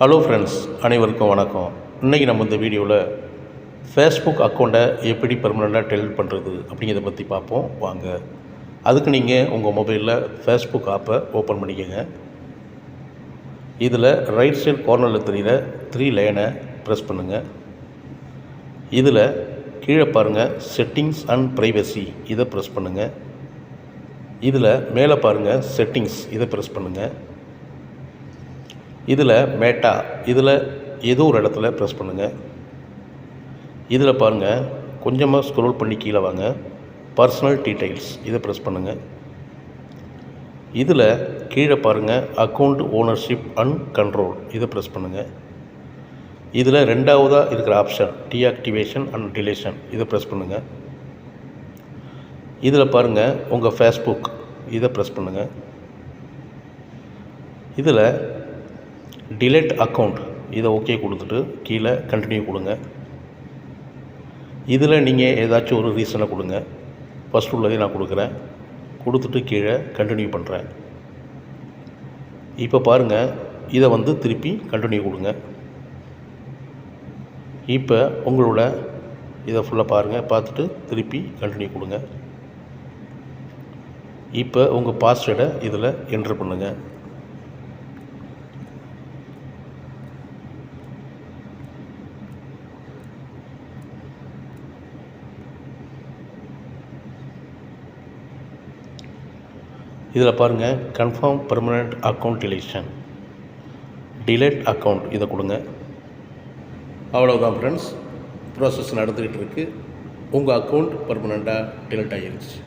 Hello friends, அனைவருக்கும் வணக்கம். இன்றைக்கி நம்ம இந்த வீடியோவில் ஃபேஸ்புக் அக்கௌண்ட்டை எப்படி பெர்மனெண்ட்டாக டெலிட் பண்ணுறது அப்படிங்கிறத பற்றி பார்ப்போம். வாங்க. அதுக்கு நீங்கள் உங்கள் மொபைலில் ஃபேஸ்புக் ஆப்பை ஓப்பன் பண்ணிக்கோங்க. இதில் ரைட் சைட் கார்னரில் தெரிகிற 3 லைனை ப்ரெஸ் பண்ணுங்கள். இதில் கீழே பாருங்கள் செட்டிங்ஸ் அண்ட் ப்ரைவசி, இதை ப்ரெஸ் பண்ணுங்கள். இதில் மேலே பாருங்கள் செட்டிங்ஸ், இதை ப்ரெஸ் பண்ணுங்கள். இதில் மேட்டா, இதில் ஏதோ ஒரு இடத்துல ப்ரெஸ் பண்ணுங்கள். இதில் பாருங்கள், கொஞ்சமாக ஸ்க்ரோல் பண்ணி கீழே வாங்க, பர்சனல் டீட்டெயில்ஸ், இதை ப்ரெஸ் பண்ணுங்கள். இதில் கீழே பாருங்கள் அக்கௌண்ட் ஓனர்ஷிப் அண்ட் கண்ட்ரோல், இதை ப்ரெஸ் பண்ணுங்கள். இதில் ரெண்டாவதாக இருக்கிற ஆப்ஷன் டீஆக்டிவேஷன் அண்ட் டிலேஷன், இதை ப்ரெஸ் பண்ணுங்கள். இதில் பாருங்கள் உங்கள் ஃபேஸ்புக், இதை ப்ரெஸ் பண்ணுங்கள். இதில் டிலேட் அக்கௌண்ட், இதை ஓகே கொடுத்துட்டு கீழே கண்டினியூ கொடுங்க. இதில் நீங்கள் ஏதாச்சும் ஒரு ரீசனை கொடுங்க. ஃபஸ்ட் உள்ளதே நான் கொடுக்குறேன். கொடுத்துட்டு கீழே கண்டினியூ பண்ணுறேன். இப்போ பாருங்கள், இதை திருப்பி கண்டினியூ கொடுங்க. இப்போ உங்களோட இதை ஃபுல்லாக பாருங்கள், பார்த்துட்டு திருப்பி கண்டினியூ கொடுங்க. இப்போ உங்கள் பாஸ்வேர்டை இதில் என்ட்ரு பண்ணுங்கள். இதில் பாருங்கள் confirm permanent account deletion, delete account, இதை கொடுங்க. அவ்வளோதான் ஃப்ரெண்ட்ஸ், ப்ராசஸ் நடந்துக்கிட்டு இருக்குது. உங்கள் அக்கௌண்ட் பெர்மனெண்ட்டாக டிலேட் ஆகிருச்சு.